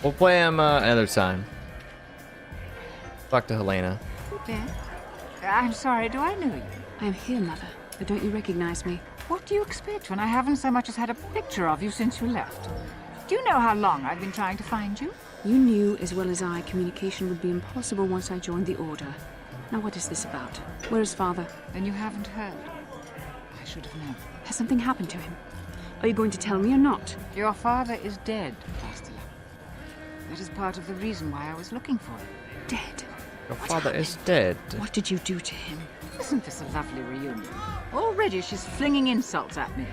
We'll play him another time. Talk to Helena. Beth? I'm sorry, do I know you? I am here, Mother, but don't you recognize me? What do you expect when I haven't so much as had a picture of you since you left? Do you know how long I've been trying to find you? You knew as well as I communication would be impossible once I joined the Order. Now what is this about? Where is Father? Then you haven't heard. I should have known. Has something happened to him? Are you going to tell me or not? Your father is dead, Bastila. That is part of the reason why I was looking for you. Dead? Your What father happened? is dead. What did you do to him? Isn't this a lovely reunion? Already she's flinging insults at me.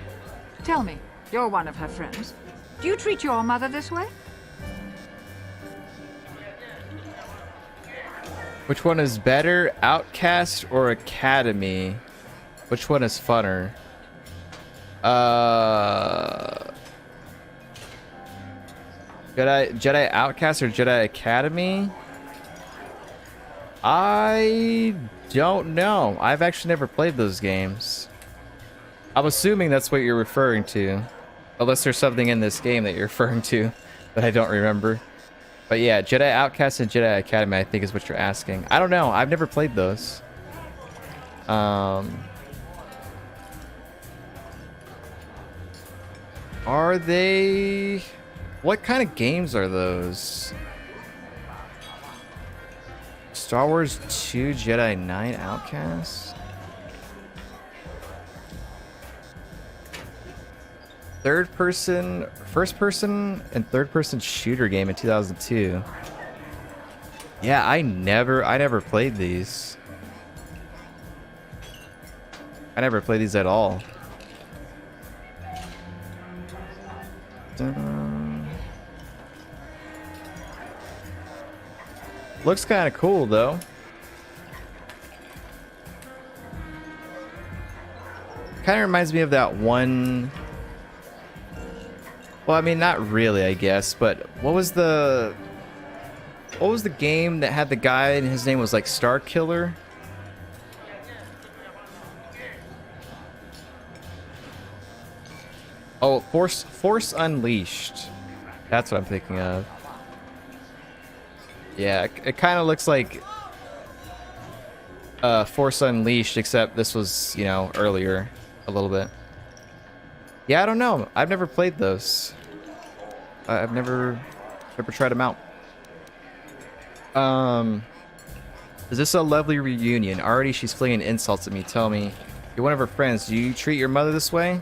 Tell me, you're one of her friends. Do you treat your mother this way? Which one is better, Outcast or Academy? Which one is funner? Jedi Outcast or Jedi Academy? I don't know. I've actually never played those games. I'm assuming that's what you're referring to. Unless there's something in this game that you're referring to that I don't remember. But yeah, Jedi Outcast and Jedi Academy, I think is what you're asking. I don't know. I've never played those. Are they... What kind of games are those? Star Wars 2 Jedi Knight Outcast? First person and third person shooter game in 2002. Yeah, I never played these. I never played these at all. Looks kind of cool though. Kind of reminds me of that one. Well, I mean, not really, I guess, but what was the game that had the guy and his name was like Star Killer? Oh, Force Unleashed. That's what I'm thinking of. Yeah, it kind of looks like Force Unleashed, except this was, you know, earlier a little bit. Yeah, I don't know. I've never played those. I've never tried them out. Is this a lovely reunion? Already she's flinging insults at me. Tell me, you're one of her friends. Do you treat your mother this way?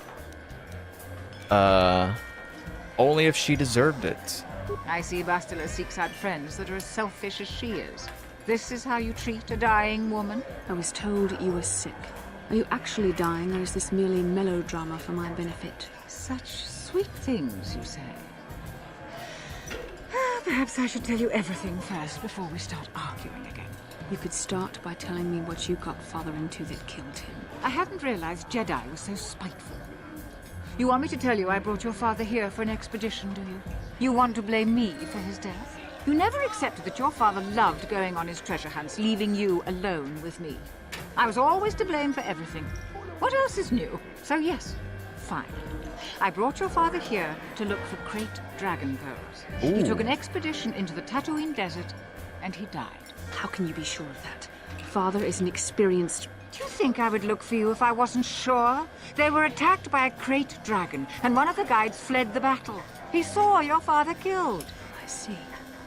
Only if she deserved it. I see Bastila seeks out friends that are as selfish as she is. This is how you treat a dying woman? I was told you were sick. Are you actually dying, or is this merely melodrama for my benefit? Such sweet things, you say. Perhaps I should tell you everything first before we start arguing again. You could start by telling me what you got Father into that killed him. I hadn't realized Jedi was so spiteful. You want me to tell you I brought your father here for an expedition, do you? You want to blame me for his death? You never accepted that your father loved going on his treasure hunts, leaving you alone with me. I was always to blame for everything. What else is new? So yes, fine. I brought your father here to look for great dragon pearls. Ooh. He took an expedition into the Tatooine desert, and he died. How can you be sure of that? Father is an experienced... Do you think I would look for you if I wasn't sure? They were attacked by a great dragon, and one of the guides fled the battle. He saw your father killed. I see.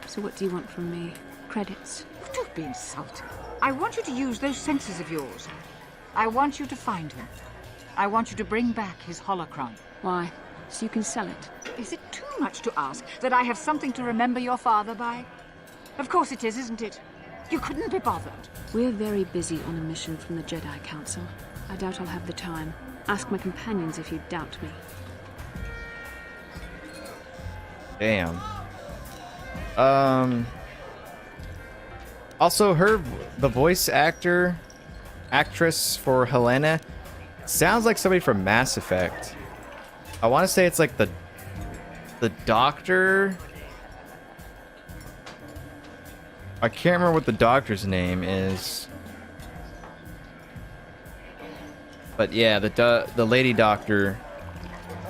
So what do you want from me? Credits? Don't be insulting. I want you to use those senses of yours. I want you to find him. I want you to bring back his holocron. Why? So you can sell it? Is it too much to ask that I have something to remember your father by? Of course it is, isn't it? You couldn't be bothered. We're very busy on a mission from the Jedi Council. I doubt I'll have the time. Ask my companions if you doubt me. Damn. Also, the voice actress for Helena sounds like somebody from Mass Effect. I want to say it's like the doctor. I can't remember what the doctor's name is. But yeah, the lady doctor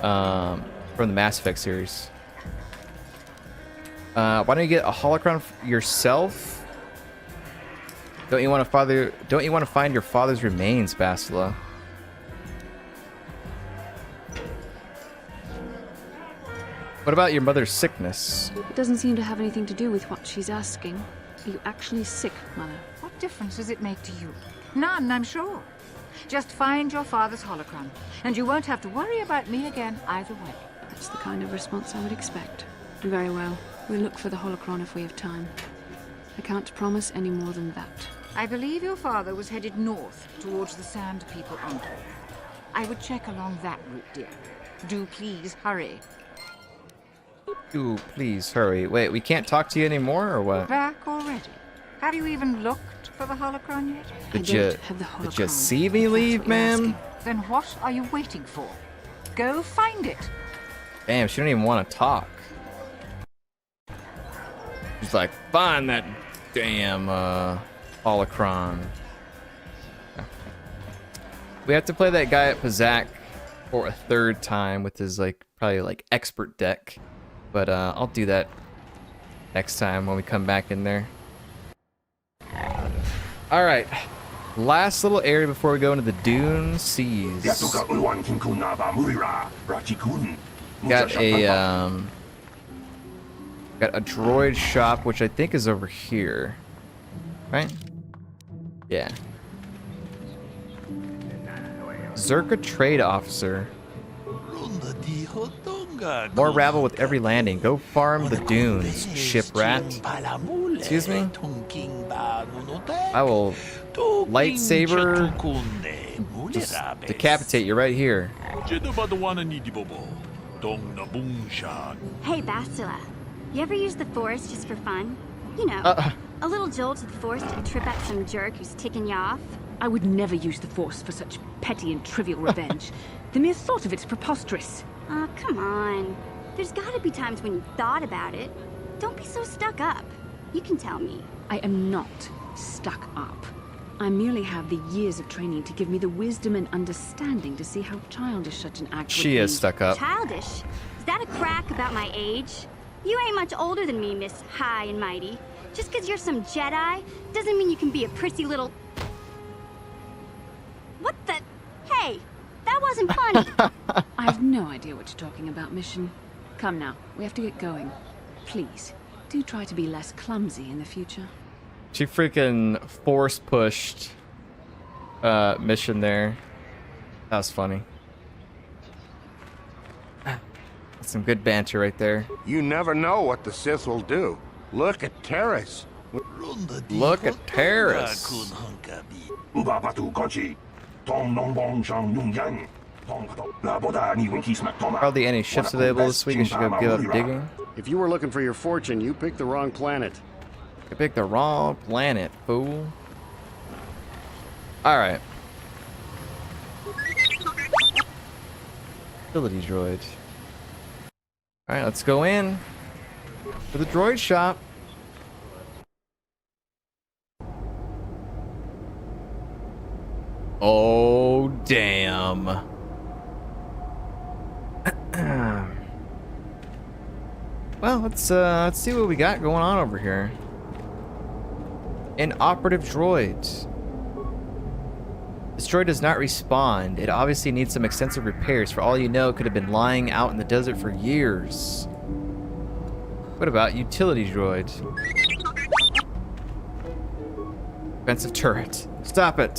from the Mass Effect series. Why don't you get a holocron yourself? Don't you want to find your father's remains, Bastila? What about your mother's sickness? It doesn't seem to have anything to do with what she's asking. Are you actually sick, Mother? What difference does it make to you? None, I'm sure. Just find your father's holocron, and you won't have to worry about me again either way. That's the kind of response I would expect. Very well. We'll look for the holocron if we have time. I can't promise any more than that. I believe your father was headed north towards the Sand People Enclave. I would check along that route, dear. Do please hurry. Ooh, please hurry. Wait, we can't talk to you anymore, or what? Back already? Have you even looked for the holocron yet? Did you Did you see me leave, ma'am? Then what are you waiting for? Go find it. Damn, she don't even want to talk. She's like, find that damn holocron. We have to play that guy at Pazak for a third time with his probably expert deck. But I'll do that next time when we come back in there. Alright. Last little area before we go into the Dune Seas. Got a droid shop, which I think is over here. Right? Yeah. Zerka Trade Officer. More rabble with every landing. Go farm the dunes, shiprat. Excuse me? I will lightsaber just decapitate you right here. Hey, Bastila. You ever use the Force just for fun? You know, a little jolt to the Force to trip out some jerk who's ticking you off? I would never use the Force for such petty and trivial revenge. The mere thought of it's preposterous. Oh, come on. There's gotta be times when you thought about it. Don't be so stuck up. You can tell me. I am not stuck up. I merely have the years of training to give me the wisdom and understanding to see how childish such an act would be. She is stuck up. Childish? Is that a crack about my age? You ain't much older than me, Miss High and Mighty. Just 'cause you're some Jedi doesn't mean you can be a prissy little... What the... Hey, that wasn't funny. I have no idea what you're talking about, Mission. Come now, we have to get going. Please, do try to be less clumsy in the future. She freaking force pushed Mission there. That was funny. That's some good banter right there. You never know what the Sith will do. Look at Terrace. Look at Terrace. Hardly any ships available this week. I should go give up digging. If you were looking for your fortune, you picked the wrong planet. I picked the wrong planet, fool. Alright. Utility droid. Alright, let's go in to the droid shop. Oh, damn. Well, let's see what we got going on over here. Inoperative droid. This droid does not respond. It obviously needs some extensive repairs. For all you know, it could have been lying out in the desert for years. What about utility droid? Defensive turret. Stop it.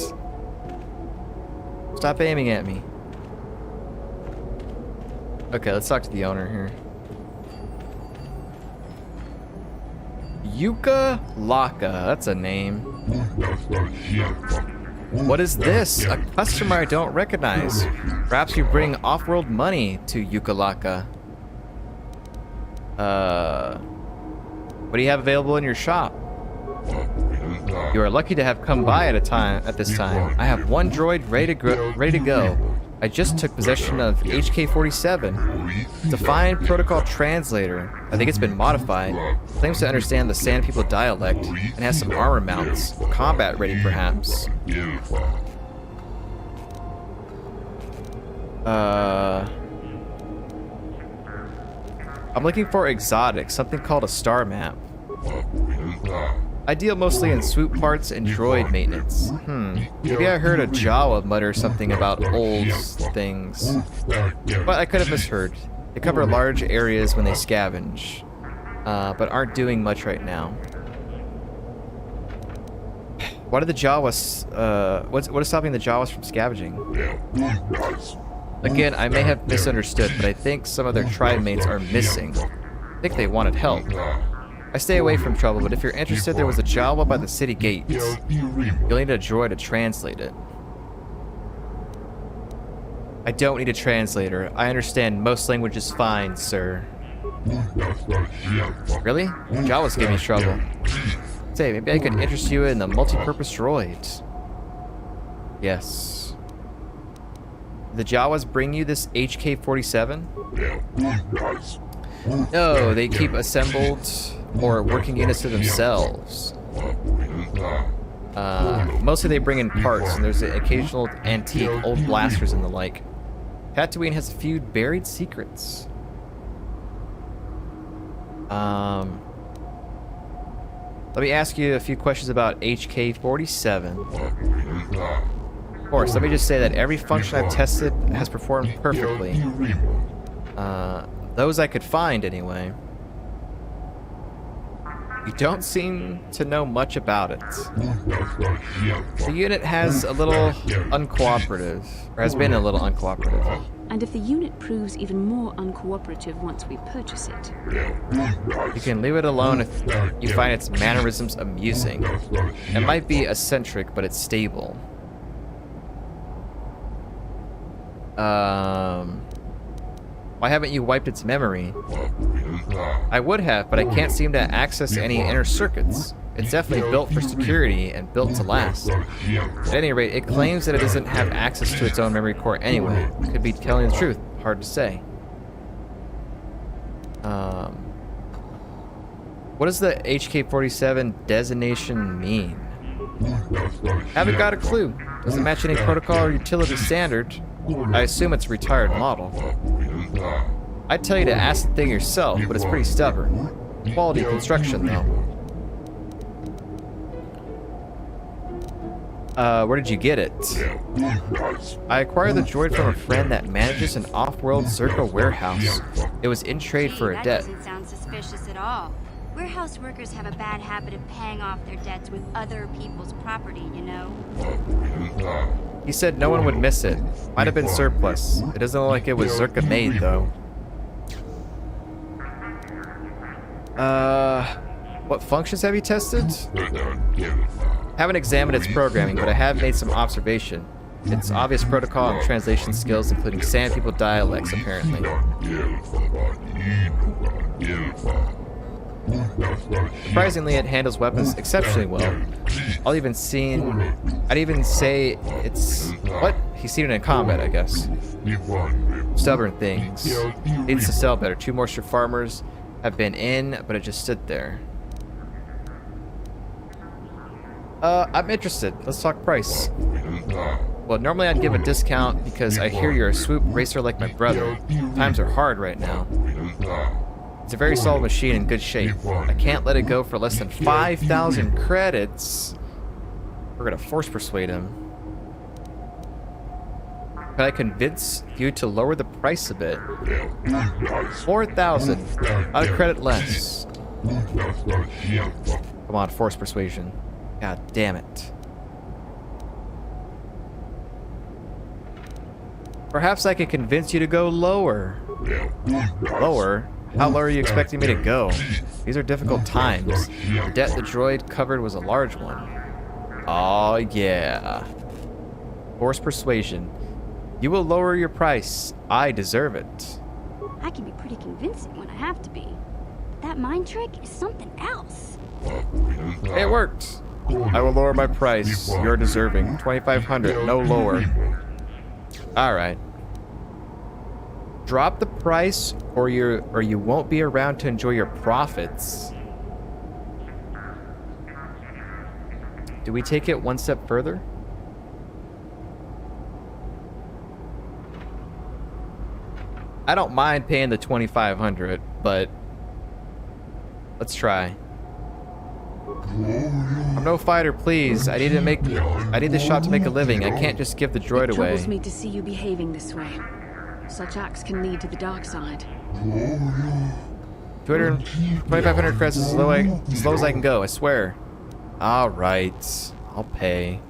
Stop aiming at me. Okay, let's talk to the owner here. Yuka Laka, that's a name. What is this? A customer I don't recognize. Perhaps you bring off-world money to Yuka Laka. What do you have available in your shop? You are lucky to have come by at this time. I have one droid ready to go. I just took possession of HK-47. It's a fine protocol translator. I think it's been modified. Claims to understand the Sand People dialect and has some armor mounts. Combat ready, perhaps. I'm looking for exotic, something called a star map. I deal mostly in swoop parts and droid maintenance. Maybe I heard a Jawa mutter something about old things. But I could have misheard. They cover large areas when they scavenge, but aren't doing much right now. What are the Jawas, what is stopping the Jawas from scavenging? Again, I may have misunderstood, but I think some of their tribe mates are missing. I think they wanted help. I stay away from trouble, but if you're interested, there was a Jawa by the city gates. You'll need a droid to translate it. I don't need a translator. I understand most languages fine, sir. Really? Jawas give me trouble. Say, maybe I could interest you in the multi-purpose droid. Yes. The Jawas bring you this HK-47? No, they keep assembled or working units to themselves. Mostly they bring in parts, and there's an occasional antique, old blasters and the like. Tatooine has a few buried secrets. Let me ask you a few questions about HK-47. Of course, let me just say that every function I've tested has performed perfectly. Those I could find, anyway. You don't seem to know much about it. The unit has a little uncooperative, or has been a little uncooperative. And if the unit proves even more uncooperative once we purchase it? You can leave it alone if you find its mannerisms amusing. It might be eccentric, but it's stable. Why haven't you wiped its memory? I would have, but I can't seem to access any inner circuits. It's definitely built for security and built to last. At any rate, it claims that it doesn't have access to its own memory core anyway. Could be telling the truth. Hard to say. What does the HK-47 designation mean? Haven't got a clue. Doesn't match any protocol or utility standard. I assume it's a retired model. I'd tell you to ask the thing yourself, but it's pretty stubborn. Quality construction, though. Where did you get it? I acquired the droid from a friend that manages an off-world Zerka warehouse. It was in trade for a debt. That doesn't sound suspicious at all. Warehouse workers have a bad habit of paying off their debts with other people's property, you know? He said no one would miss it. Might have been surplus. It doesn't look like it was Zerka made, though. What functions have you tested? Haven't examined its programming, but I have made some observation. Its obvious protocol and translation skills, including Sand People dialects, apparently. Surprisingly, it handles weapons exceptionally well. I'd even say it's... What? He's seen it in combat, I guess. Stubborn things. Needs to sell better. 2 moisture farmers have been in, but it just stood there. I'm interested. Let's talk price. Well, normally I'd give a discount because I hear you're a swoop racer like my brother. Times are hard right now. It's a very solid machine in good shape. I can't let it go for less than 5,000 credits. We're gonna force persuade him. Can I convince you to lower the price a bit? 4,000. Not a credit less. Come on, force persuasion. God damn it. Perhaps I could convince you to go lower. Lower? How low are you expecting me to go? These are difficult times. The debt the droid covered was a large one. Oh yeah. Force persuasion. You will lower your price. I deserve it. I can be pretty convincing when I have to be. But that mind trick is something else. It worked. I will lower my price. You're deserving. 2,500, no lower. Alright. Drop the price or you won't be around to enjoy your profits. Do we take it one step further? I don't mind paying the 2,500, but let's try. I'm no fighter, please. I need the shop to make a living. I can't just give the droid It away. troubles me to see you behaving this way. Such acts can lead to the dark side. 2,500 credits is as low as I can go, I swear. Alright, I'll pay.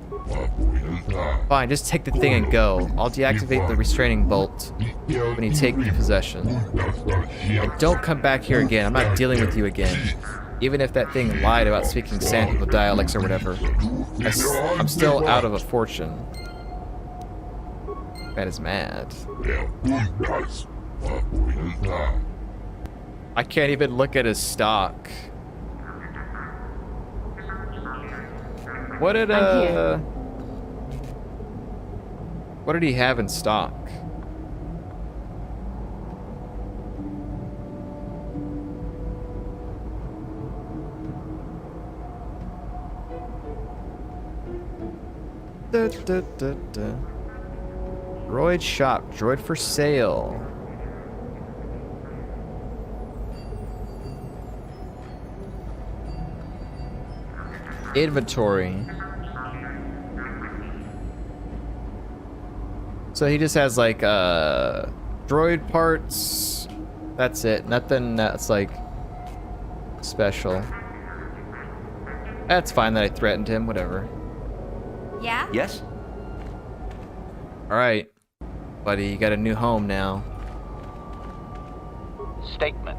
Fine, just take the thing and go. I'll deactivate the restraining bolt when you take possession. And don't come back here again. I'm not dealing with you again. Even if that thing lied about speaking Sand People dialects or whatever. I'm still out of a fortune. That is mad. I can't even look at his stock. What did he have in stock? Droid Shop, droid for sale. Inventory. So he just has like droid parts. That's it. Nothing that's like special. That's fine that I threatened him, whatever. Yeah? Yes? Alright. Buddy, you got a new home now. Statement.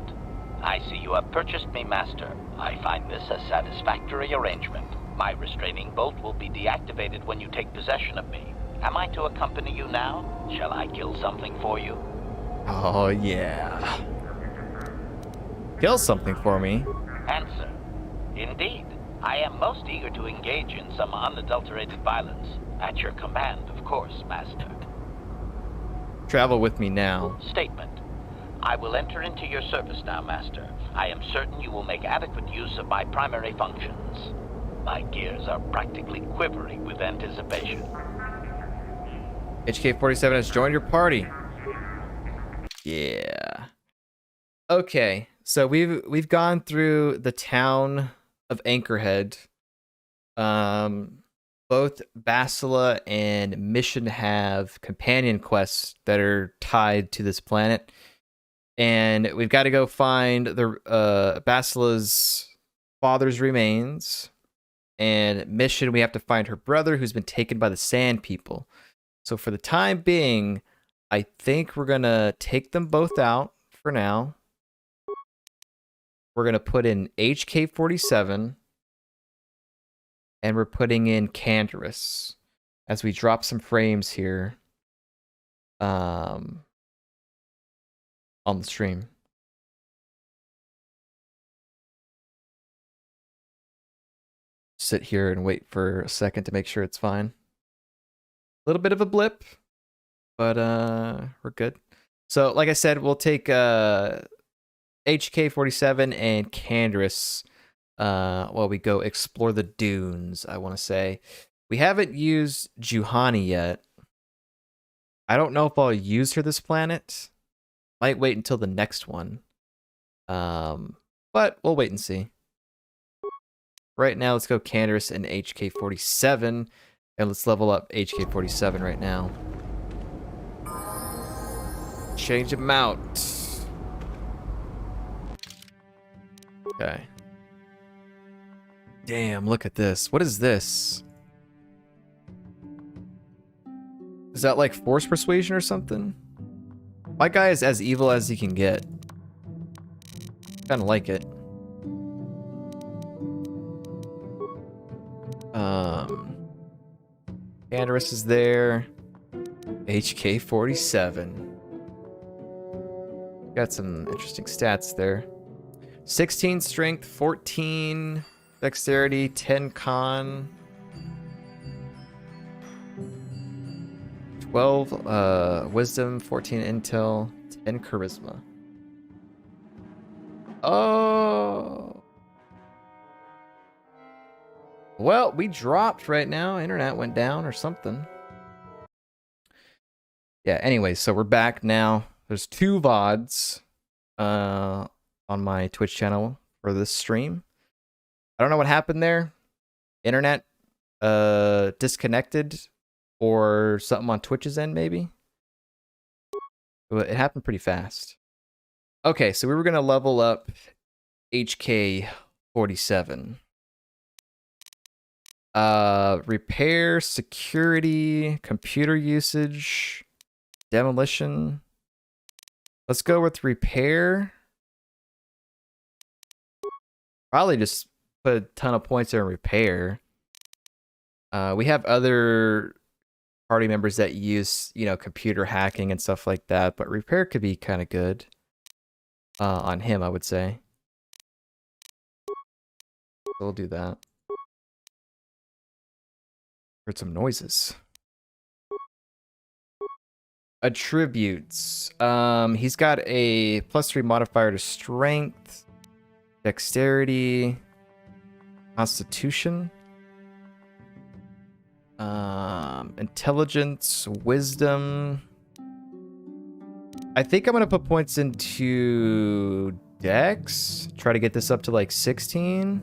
I see you have purchased me, Master. I find this a satisfactory arrangement. My restraining bolt will be deactivated when you take possession of me. Am I to accompany you now? Shall I kill something for you? Oh, yeah. Kill something for me. Answer. Indeed. I am most eager to engage in some unadulterated violence. At your command, of course, Master. Travel with me now. Statement. I will enter into your service now, Master. I am certain you will make adequate use of my primary functions. My gears are practically quivering with anticipation. HK-47 has joined your party. Yeah. Okay, so we've gone through the town of Anchorhead. Both Bastila and Mission have companion quests that are tied to this planet. And we've got to go find the Bastila's father's remains. And Mission, we have to find her brother who's been taken by the Sand People. So for the time being, I think we're going to take them both out for now. We're going to put in HK-47. And we're putting in Canderous as we drop some frames here on the stream. Sit here and wait for a second to make sure it's fine. A little bit of a blip, but we're good. So like I said, we'll take HK-47 and Canderous while we go explore the dunes, I want to say. We haven't used Juhani yet. I don't know if I'll use her this planet. Might wait until the next one. But we'll wait and see. Right now, let's go Canderous and HK-47. And let's level up HK-47 right now. Change them out. Okay. Damn, look at this. What is this? Is that like force persuasion or something? My guy is as evil as he can get. Kinda like it. Canderous is there. HK-47. Got some interesting stats there. 16 strength, 14 dexterity, 10 con, 12 wisdom, 14 intel, 10 charisma. Oh. Well, we dropped right now. Internet went down or something. Yeah, anyway, so we're back now. There's 2 VODs on my Twitch channel for this stream. I don't know what happened there. Internet disconnected or something on Twitch's end, maybe. But it happened pretty fast. Okay, so we were gonna level up HK 47. Repair, security, computer usage, demolition. Let's go with repair. Probably just put a ton of points in repair. We have other party members that use, you know, computer hacking and stuff like that, but repair could be kind of good on him, I would say. So we'll do that. Heard some noises. Attributes. He's got a +3 modifier to strength, dexterity, constitution, intelligence, wisdom. I think I'm gonna put points into dex. Try to get this up to like 16.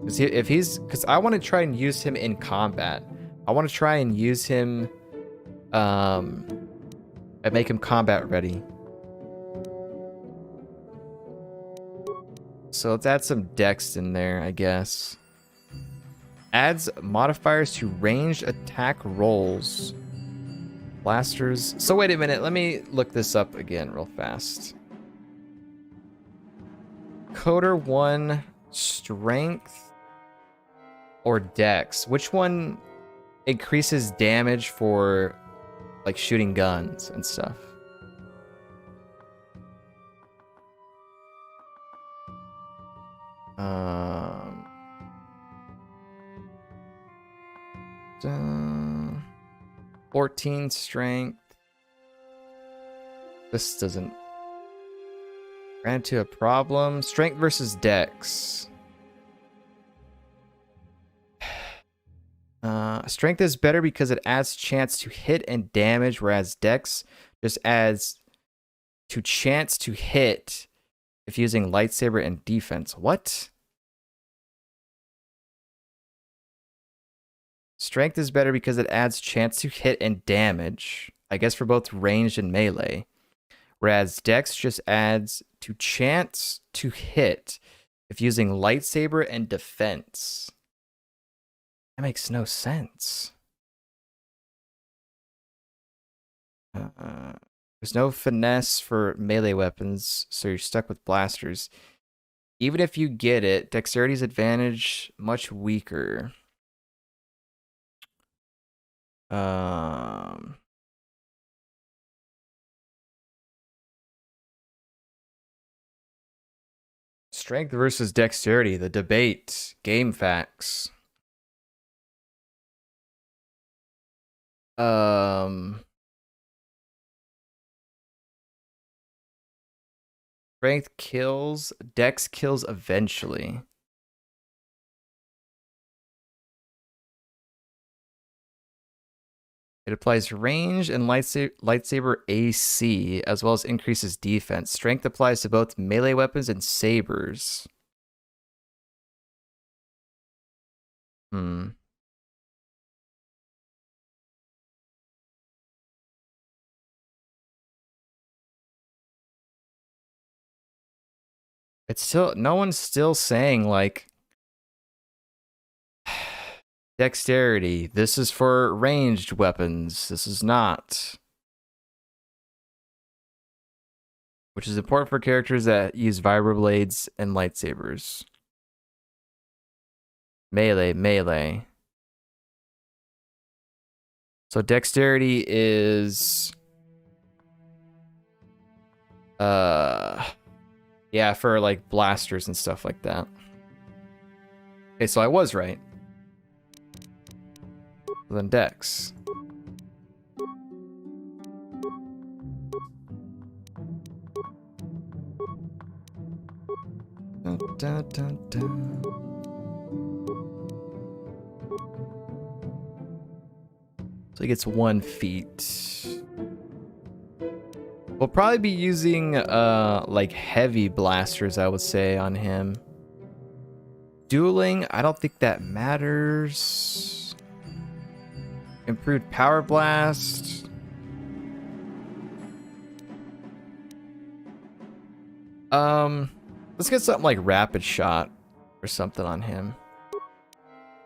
Because I want to try and use him in combat. I want to try and use him and make him combat ready. So let's add some dex in there, I guess. Adds modifiers to ranged attack rolls. Blasters. So wait a minute, let me look this up again real fast. Coder 1, strength or dex? Which one increases damage for like shooting guns and stuff? Um, 14 strength. This doesn't ran into a problem. Strength versus dex. Strength is better because it adds chance to hit and damage, whereas dex just adds to chance to hit if using lightsaber and defense. What? Strength is better because it adds chance to hit and damage, I guess for both ranged and melee. Whereas dex just adds to chance to hit if using lightsaber and defense. That makes no sense. There's no finesse for melee weapons, so you're stuck with blasters. Even if you get it, dexterity's advantage much weaker. Strength versus dexterity, the debate, game facts. Strength kills, dex kills eventually. It applies range and lightsaber AC, as well as increases defense. Strength applies to both melee weapons and sabers. It's still, no one's still saying like dexterity. This is for ranged weapons. This is not. Which is important for characters that use vibroblades and lightsabers. Melee. So dexterity is yeah, for like blasters and stuff like that. Okay, so I was right. Then dex. Dun, dun, dun, dun. So he gets 1 feet. We'll probably be using like heavy blasters, I would say, on him. Dueling, I don't think that matters. Improved power blast. Let's get something like rapid shot or something on him.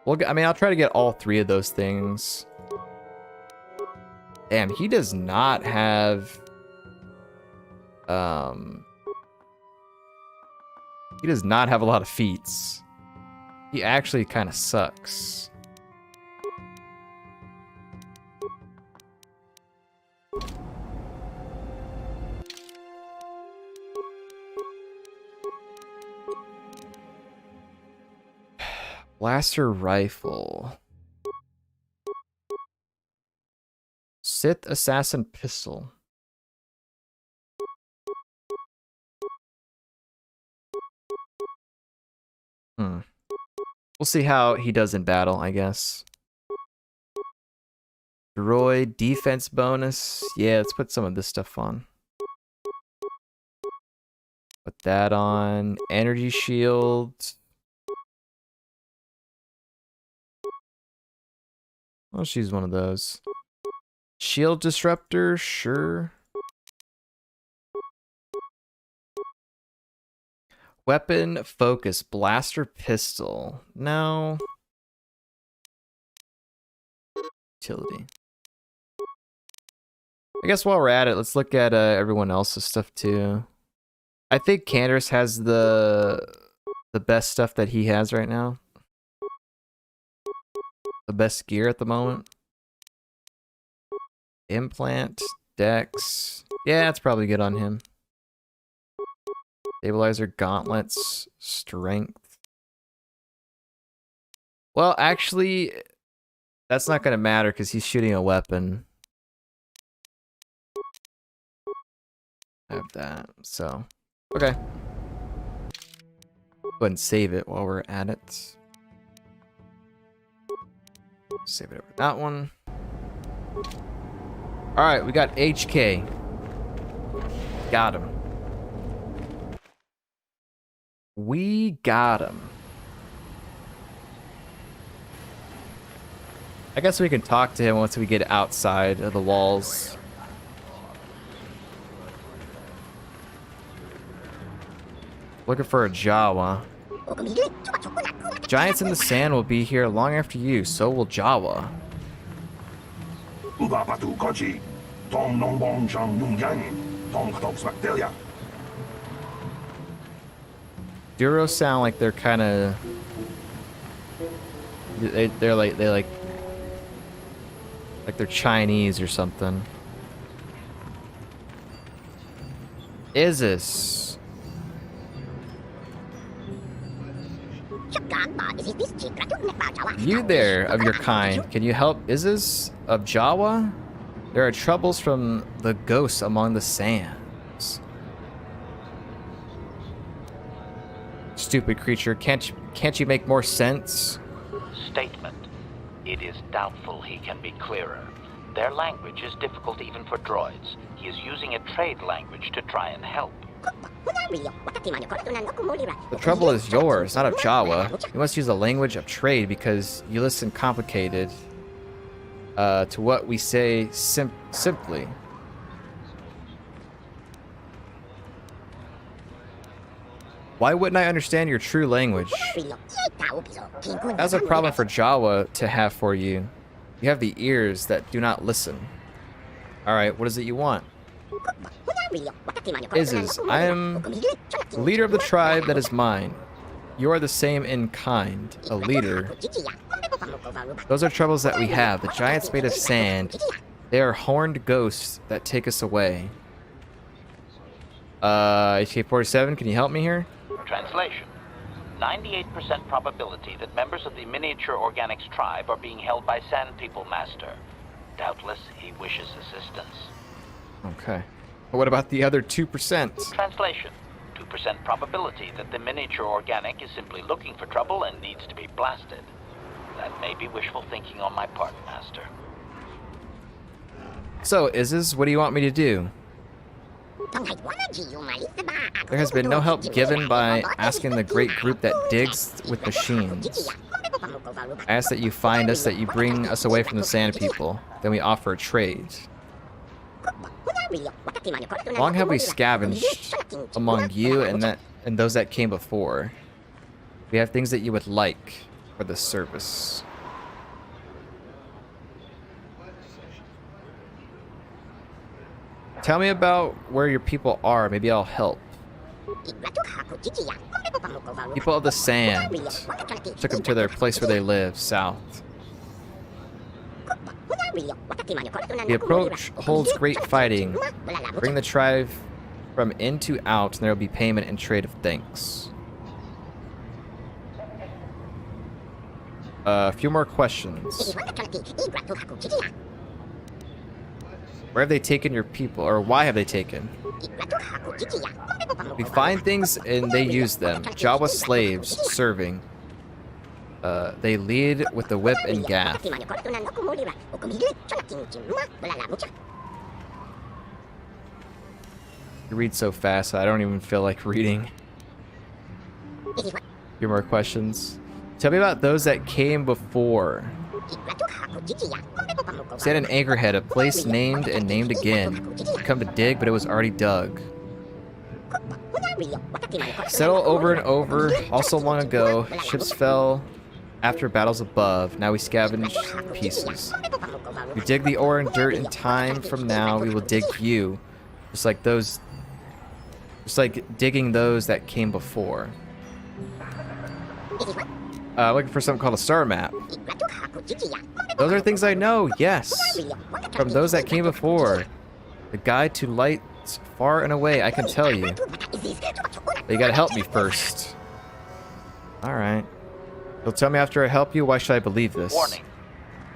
I mean, I'll try to get all three of those things. Damn, he does not have... He does not have a lot of feats. He actually kind of sucks. Blaster rifle. Sith assassin pistol. We'll see how he does in battle, I guess. Droid defense bonus. Yeah, let's put some of this stuff on. Put that on. Energy shield. I'll choose one of those. Shield disruptor, sure. Weapon focus, blaster pistol. No. Utility. I guess while we're at it, let's look at everyone else's stuff too. I think Candace has the best stuff that he has right now. The best gear at the moment. Implant, Dex. Yeah, it's probably good on him. Stabilizer, gauntlets, strength. Well, actually, that's not going to matter because he's shooting a weapon. I have that, so. Okay. Go ahead and save it while we're at it. Save it over that one. Alright, we got HK. Got him. We got him. I guess we can talk to him once we get outside of the walls. Looking for a Jawa. Giants in the sand will be here long after you, so will Jawa. Duros sound like they're kind of... They're like they're Chinese or something. Iziz. You there, of your kind, can you help Iziz of Jawa? There are troubles from the ghosts among the sands. Stupid creature, can't you make more sense? Statement. It is doubtful he can be clearer. Their language is difficult even for droids. He is using a trade language to try and help. The trouble is yours, not of Jawa. You must use the language of trade because you listen complicated to what we say simply. Why wouldn't I understand your true language? That's a problem for Jawa to have for you. You have the ears that do not listen. Alright, what is it you want? Iziz, I am the leader of the tribe that is mine. You are the same in kind, a leader. Those are troubles that we have. The giants made of sand. They are horned ghosts that take us away. HK-47, can you help me here? Translation. 98% probability that members of the miniature organics tribe are being held by Sand People, Master. Doubtless, he wishes assistance. Okay. But what about the other 2%? Translation. 2% probability that the miniature organic is simply looking for trouble and needs to be blasted. That may be wishful thinking on my part, Master. So, Iziz, what do you want me to do? There has been no help given by asking the great group that digs with machines. I ask that you find us, that you bring us away from the Sand People. Then we offer a trade. How long have we scavenged among you and those that came before? We have things that you would like for this service. Tell me about where your people are. Maybe I'll help. People of the Sand. Took them to their place where they live, south. The approach holds great fighting. Bring the tribe from in to out, and there will be payment and trade of thanks. A few more questions. Where have they taken your people, or why have they taken? We find things and they use them. Jawa slaves serving. They lead with the whip and gaff. You read so fast, I don't even feel like reading. A few more questions. Tell me about those that came before. Stand in Anchorhead, a place named and named again. Come to dig, but it was already dug. Settle over and over, also long ago. Ships fell after battles above. Now we scavenge pieces. We dig the ore and dirt in time from now. We will dig you. Just like digging those that came before. Looking for something called a star map. Those are things I know, yes. From those that came before. The guide to lights far and away, I can tell you. But you gotta help me first. Alright. You'll tell me after I help you, why should I believe this? Warning.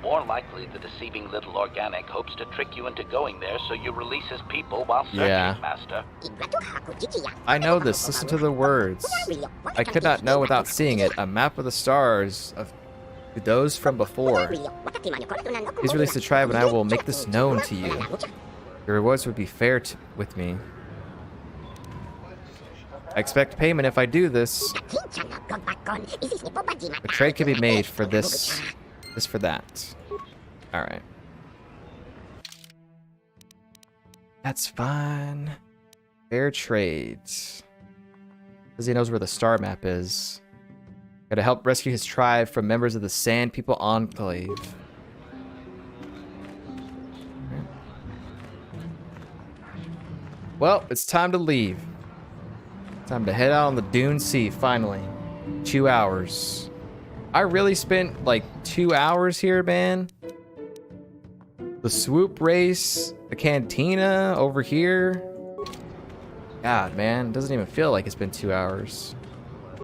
More likely, the deceiving little organic hopes to trick you into going there so you release his people while searching, Master. I know this. Listen to the words. I could not know without seeing it. A map of the stars of those from before. Please release the tribe and I will make this known to you. Your rewards would be fair with me. I expect payment if I do this. A trade can be made for this for that. Alright. That's fine. Fair trades. Because he knows where the star map is. Gotta help rescue his tribe from members of the Sand People Enclave. Well, it's time to leave. Time to head out on the Dune Sea, finally. 2 hours. I really spent like 2 hours here, man. The swoop race, the cantina over here. God, man, it doesn't even feel like it's been 2 hours.